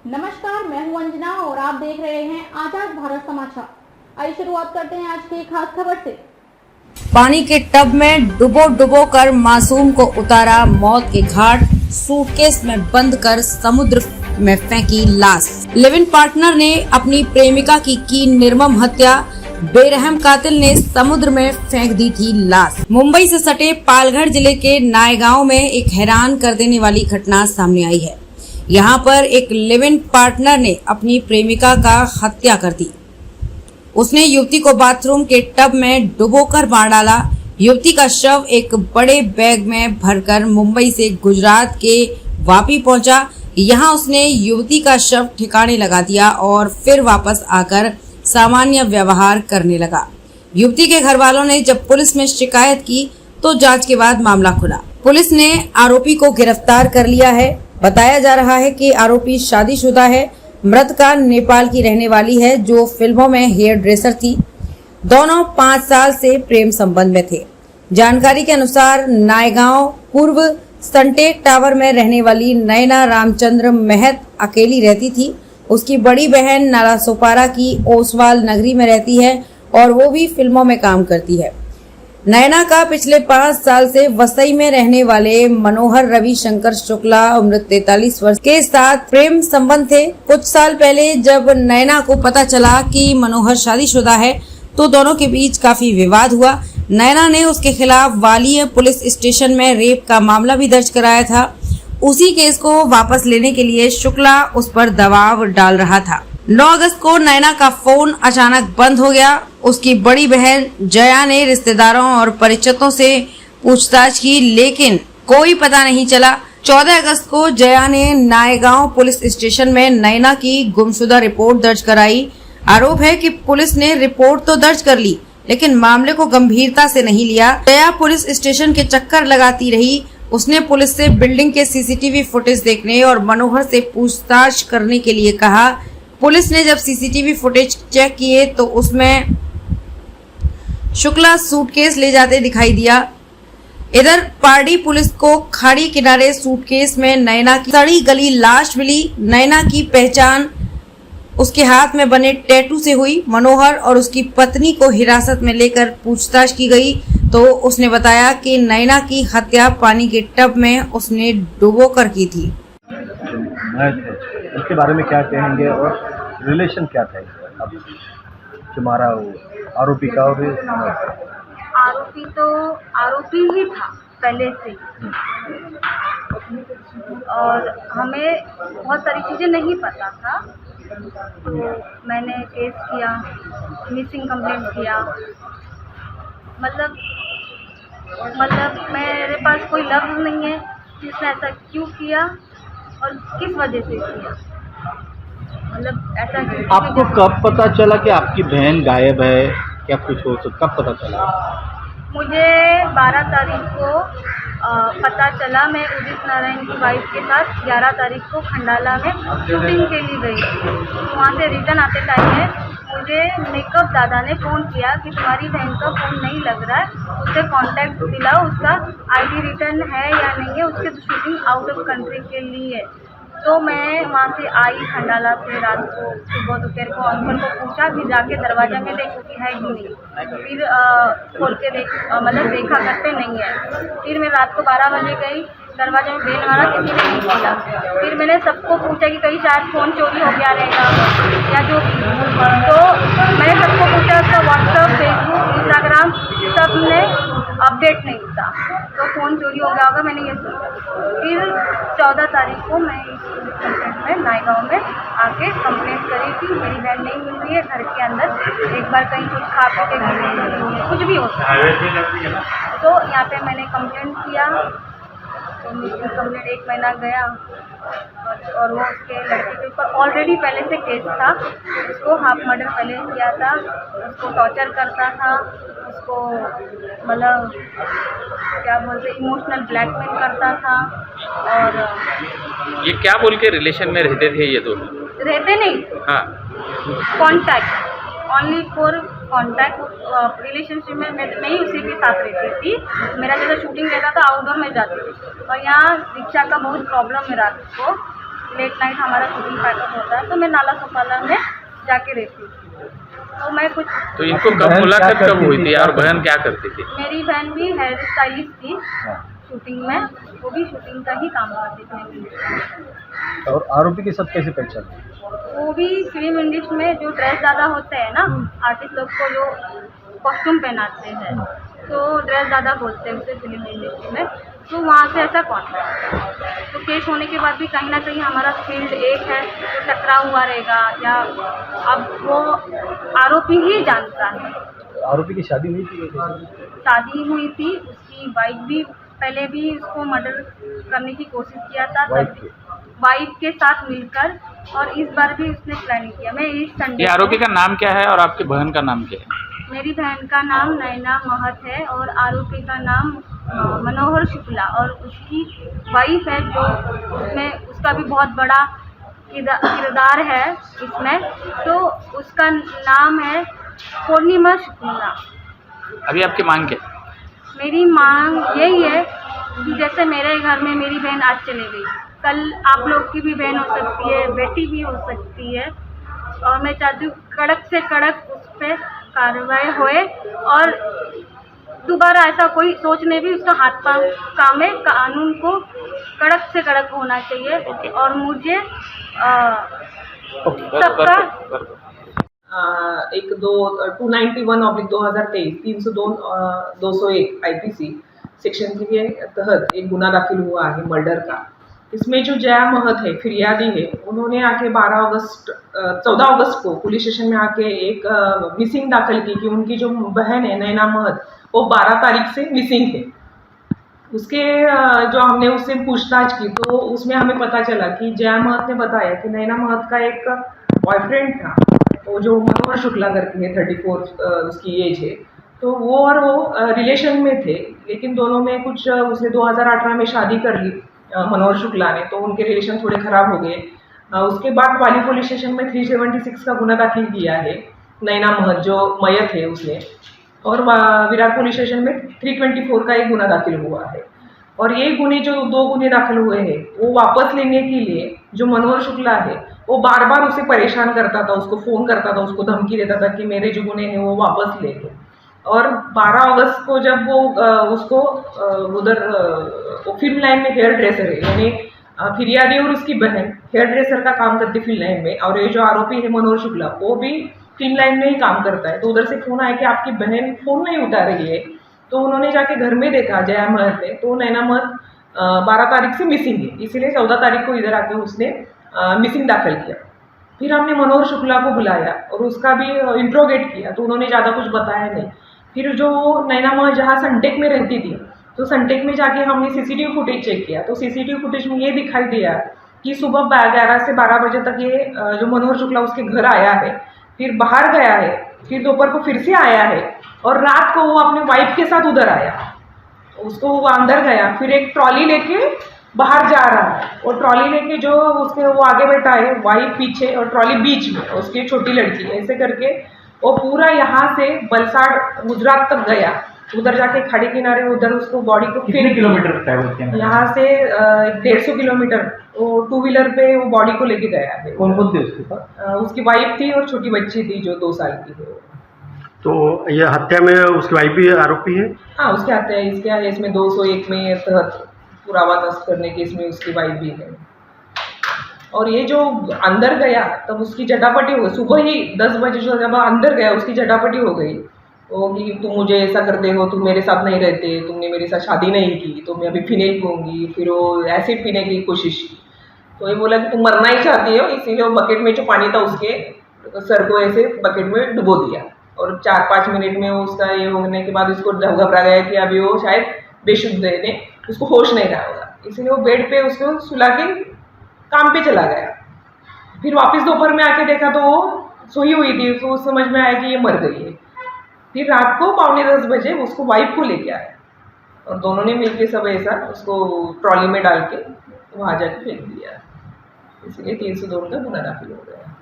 नमस्कार, मैं हूं अंजना और आप देख रहे हैं आजाद भारत समाचार। आइए शुरुआत करते हैं आज की खास खबर से। पानी के टब में डुबो कर मासूम को उतारा मौत के घाट, सूटकेस में बंद कर समुद्र में फेंकी लाश। लिव इन पार्टनर ने अपनी प्रेमिका की निर्मम हत्या, बेरहम कातिल ने समुद्र में फेंक दी थी लाश। मुंबई से सटे पालघर जिले के नायगांव में एक हैरान कर देने वाली घटना सामने आई है। यहाँ पर एक लिव इन पार्टनर ने अपनी प्रेमिका का हत्या कर दी। उसने युवती को बाथरूम के टब में डुबोकर मार डाला। युवती का शव एक बड़े बैग में भरकर मुंबई से गुजरात के वापी पहुंचा। यहाँ उसने युवती का शव ठिकाने लगा दिया और फिर वापस आकर सामान्य व्यवहार करने लगा। युवती के घर वालों ने जब पुलिस में शिकायत की तो जांच के बाद मामला खुला। पुलिस ने आरोपी को गिरफ्तार कर लिया है। बताया जा रहा है कि आरोपी शादीशुदा है। मृतका नेपाल की रहने वाली है जो फिल्मों में हेयर ड्रेसर थी। दोनों 5 साल से प्रेम संबंध में थे। जानकारी के अनुसार नायगांव पूर्व सनटेक टावर में रहने वाली नयना रामचंद्र महत अकेली रहती थी। उसकी बड़ी बहन नालासोपारा की ओसवाल नगरी में रहती है और वो भी फिल्मों में काम करती है। नयना का पिछले 5 साल से वसई में रहने वाले मनोहर रविशंकर शुक्ला उम्र 43 वर्ष के साथ प्रेम संबंध थे। कुछ साल पहले जब नयना को पता चला कि मनोहर शादीशुदा है तो दोनों के बीच काफी विवाद हुआ। नयना ने उसके खिलाफ वालिया पुलिस स्टेशन में रेप का मामला भी दर्ज कराया था। उसी केस को वापस लेने के लिए शुक्ला उस पर दबाव डाल रहा था। 9 अगस्त को नयना का फोन अचानक बंद हो गया। उसकी बड़ी बहन जया ने रिश्तेदारों और परिचितों से पूछताछ की लेकिन कोई पता नहीं चला। 14 अगस्त को जया ने नायगांव पुलिस स्टेशन में नयना की गुमशुदा रिपोर्ट दर्ज कराई। आरोप है कि पुलिस ने रिपोर्ट तो दर्ज कर ली लेकिन मामले को गंभीरता से नहीं लिया। जया पुलिस स्टेशन के चक्कर लगाती रही। उसने पुलिस से बिल्डिंग के सीसीटीवी फुटेज देखने और मनोहर से पूछताछ करने के लिए कहा। पुलिस ने जब सीसीटीवी फुटेज चेक किए तो उसमें शुक्ला सूटकेस ले जाते दिखाई दिया। इधर पारडी पुलिस को खाड़ी किनारे सूटकेस में नयना की सड़ी गली लाश मिली। नयना की पहचान उसके हाथ में बने टैटू से हुई। मनोहर और उसकी पत्नी को हिरासत में लेकर पूछताछ की गई तो उसने बताया कि नयना की हत्या पानी के टब में उसने डुबोकर की थी। उसके बारे में क्या कहेंगे और रिलेशन क्या था अब तुम्हारा आरोपी का? और आरोपी तो आरोपी ही था पहले से और हमें बहुत सारी चीज़ें नहीं पता था। तो मैंने केस किया, मिसिंग कंप्लेंट किया। मतलब मेरे पास कोई लफ्ज़ नहीं है कि उसने ऐसा क्यों किया और किस वजह से किया। मतलब ऐसा आपको कब पता चला कि आपकी बहन गायब है? क्या कुछ हो तो कब पता चला? मुझे 12 तारीख को पता चला। मैं उदित नारायण की वाइफ के साथ 11 तारीख को खंडाला में शूटिंग के लिए गई थी। वहाँ से रिटर्न आते टाइम में मुझे मेकअप दादा ने फ़ोन किया कि तुम्हारी बहन का फ़ोन नहीं लग रहा है, उससे कांटेक्ट दिलाओ, उसका आईडी रिटर्न है या नहीं है, उसके तो शूटिंग आउट ऑफ कंट्री के लिए। तो मैं वहाँ से आई खंडाला से रात को, सुबह दोपहर को अंकल को पूछा कि जाके दरवाज़ा में देखो कि है कि नहीं। फिर खोल के देखा करते नहीं है। फिर मैं रात को 12 बजे गई, दरवाजे में बेल मारा, किसी ने नहीं खोला। फिर मैंने सबको पूछा कि कहीं शायद फ़ोन चोरी हो गया रहेगा या जो भी। तो मैंने सबको पूछा, उसका व्हाट्सअप, फेसबुक, इंस्टाग्राम सब ने अपडेट नहीं था, तो फ़ोन चोरी हो गया होगा, मैंने ये सोचा। फिर 14 तारीख को मैं इस कंप्लेंट में नायगांव में आके कंप्लेंट करी कि मेरी बहन नहीं मिल रही है घर के अंदर, एक बार कहीं कुछ खा पी के कुछ भी होता है। तो यहाँ पे मैंने कंप्लेंट किया। तो मिसिंग कंप्लेंट 1 महीना गया और वो उसके लड़के के ऊपर ऑलरेडी पहले से केस था। उसको हाफ मर्डर पहले किया था, उसको टॉर्चर करता था, उसको मतलब क्या बोलते इमोशनल ब्लैकमेल करता था। और ये क्या बोल के रिलेशन में रहते थे ये दोनों? रहते नहीं, हाँ, contact, only for contact. Relationship में मैं ही उसी के साथ रहती थी। मेरा जैसा शूटिंग रहता था आउटडोर में जाती थी और यहाँ रिक्शा का बहुत प्रॉब्लम है रात को। लेट नाइट हमारा शूटिंग पैटर्न होता है, तो मैं नाला सोपाला में जाके रहती हूँ। तो मैं कुछ तो इनको कब बहन मुलाकात क्या कब करती हुई थी? थी और बहन क्या करती थी? मेरी बहन भी हेयर स्टाइलिस्ट थी हाँ। शूटिंग में, वो भी शूटिंग का ही काम करती थी। और आरोपी के साथ कैसे पहचान हुई? वो भी फिल्म इंडस्ट्री में जो ड्रेस ज़्यादा होते हैं ना, आर्टिस्ट लोग को जो कॉस्ट्यूम पहनाते हैं, तो ड्रेस ज़्यादा बोलते हैं उसे फिल्म इंडस्ट्री में, तो वहाँ से ऐसा कॉन्टैक्ट। तो केस होने के बाद भी कहीं ना कहीं हमारा फील्ड एक है, तो टकराव हुआ रहेगा, या अब वो आरोपी ही जानता है। आरोपी की शादी हुई थी? शादी हुई थी, उसकी वाइफ भी पहले भी उसको मर्डर करने की कोशिश किया था, वाइफ के साथ मिलकर, और इस बार भी उसने प्लानिंग किया। मैं इस संडे ये आरोपी का नाम क्या है और आपकी बहन का नाम क्या है? मेरी बहन का नाम नैना महत है और आरोपी का नाम मनोहर शुक्ला, और उसकी वाइफ है जो उसमें उसका भी बहुत बड़ा किरदार है इसमें, तो उसका नाम है पूर्णिमा शुक्ला। अभी आपकी मांग क्या है? मेरी मांग यही है कि जैसे मेरे घर में मेरी बहन आज चली गई, कल आप लोग की भी बहन हो सकती है, बेटी भी हो सकती है, और मैं चाहती हूँ कड़क से कड़क उस पर कार्रवाई होए, और दोबारा ऐसा कोई सोचने भी उसका हाथ पांव काम है, कानून को कड़क से कड़क होना चाहिए। और मुझे सबका एक 291/2023 302/201 IPC सेक्शन के तहत एक गुना दाखिल हुआ है मर्डर का। इसमें जो जया महत है, फिरियादी है, उन्होंने आके 14 अगस्त को पुलिस स्टेशन में आके एक मिसिंग दाखिल की कि उनकी जो बहन है नैना महत, वो 12 तारीख से मिसिंग है। उसके जो हमने उससे पूछताछ की तो उसमें हमें पता चला कि जया महत ने बताया कि नैना महत का एक बॉयफ्रेंड था, वो जो मनोहर शुक्ला करके है, 34 उसकी एज है, तो वो और वो रिलेशन में थे, लेकिन दोनों में कुछ उसने 2018 में शादी कर ली मनोहर शुक्ला ने, तो उनके रिलेशन थोड़े ख़राब हो गए। उसके बाद वाली पुलिस स्टेशन में 376 का गुना दाखिल किया है नैना महत जो मयत है उसने, और विरार पुलिस स्टेशन में 324 का एक गुना दाखिल हुआ है। और ये गुने जो 2 गुने दाखिल हुए हैं वो वापस लेने के लिए जो मनोहर शुक्ला है वो बार बार उसे परेशान करता था, उसको फ़ोन करता था, उसको धमकी देता था कि मेरे जो गुने हैं वो वापस ले लो। और 12 अगस्त को जब वो उसको उधर फिल्म लाइन में हेयर ड्रेसर है, यानी फिरियादी और उसकी बहन हेयर ड्रेसर का काम करती फिल्म लाइन में, और ये जो आरोपी है मनोहर शुक्ला वो भी फिल्म लाइन में ही काम करता है। तो उधर से फ़ोन आया कि आपकी बहन फ़ोन नहीं उठा रही है, तो उन्होंने जाके घर में देखा जया महत ने, तो नैना महत 12 तारीख से मिसिंग है, इसीलिए 14 तारीख को इधर आके उसने मिसिंग दाखिल किया। फिर हमने मनोहर शुक्ला को बुलाया और उसका भी इंट्रोगेट किया, तो उन्होंने ज़्यादा कुछ बताया नहीं। फिर जो नैना महत जहाँ सनटेक में रहती थी, तो सनटेक में जाके हमने CCTV फुटेज चेक किया, तो CCTV फुटेज में ये दिखाई दिया कि सुबह 11 से 12 बजे तक ये जो मनोहर शुक्ला उसके घर आया है, फिर बाहर गया है, फिर दोपहर को फिर से आया है, और रात को वो अपने वाइफ के साथ उधर आया, उसको वो अंदर गया, फिर एक ट्रॉली लेके बाहर जा रहा है, और ट्रॉली लेके जो उसके वो आगे बैठा है, वाइफ पीछे और ट्रॉली बीच में, उसकी छोटी लड़की, ऐसे करके वो पूरा यहाँ से बलसाड़ गुजरात तक गया, उधर जाके खाड़ी किनारे उधर उसको बॉडी को कितने किलोमीटर ट्रैवल किया? यहाँ से 150 किलोमीटर वो 2 व्हीलर पे वो बॉडी को लेके गया है। कौन कौन थे उसके पास? उसकी वाइफ थी और छोटी बच्ची थी जो 2 साल की है। तो ये हत्या में उसकी वाइफ भी आरोपी है? हाँ, उसके हत्या है, इसके है इसमें 201 में तहत पुरावा नष्ट करने के इसमें उसकी वाइफ भी है। और ये जो अंदर गया तब उसकी झटापटी हो गई, सुबह ही 10 बजे जो जब अंदर गया उसकी झटापटी हो गई, वो कि तुम मुझे ऐसा करते हो, तुम मेरे साथ नहीं रहते, तुमने मेरे साथ शादी नहीं की, तो मैं अभी फिनेल पीऊँगी। फिर वो एसिड पीने की कोशिश की, तो ये बोला कि तुम मरना ही चाहती हो, इसीलिए वो बकेट में जो पानी था उसके सर को ऐसे बकेट में डुबो दिया, और 4-5 मिनट में उसका ये होने के बाद उसको घबरा गया कि अभी वो शायद बेशुद्ध है, उसको होश नहीं रहा होगा, इसलिए वो बेड पे उसको सुला के काम पे चला गया। फिर वापस दोपहर में आके देखा तो वो सोई हुई थी, तो उस समझ में आया कि ये मर गई है। फिर रात को 9:45 बजे उसको वाइफ को लेके आया, और दोनों ने मिलके सब ऐसा उसको ट्रॉली में डाल के वहाँ जाके फेंक दिया, इसलिए 302 का गुना दाखिल हो गया।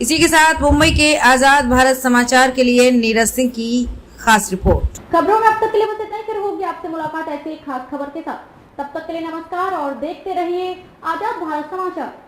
इसी के साथ मुंबई के आजाद भारत समाचार के लिए नीरज सिंह की खास रिपोर्ट। खबरों में अब तक के लिए बस इतना ही, फिर होगी आपसे मुलाकात ऐसी एक खास खबर के साथ। तब तक के लिए नमस्कार और देखते रहिए आजाद भारत समाचार।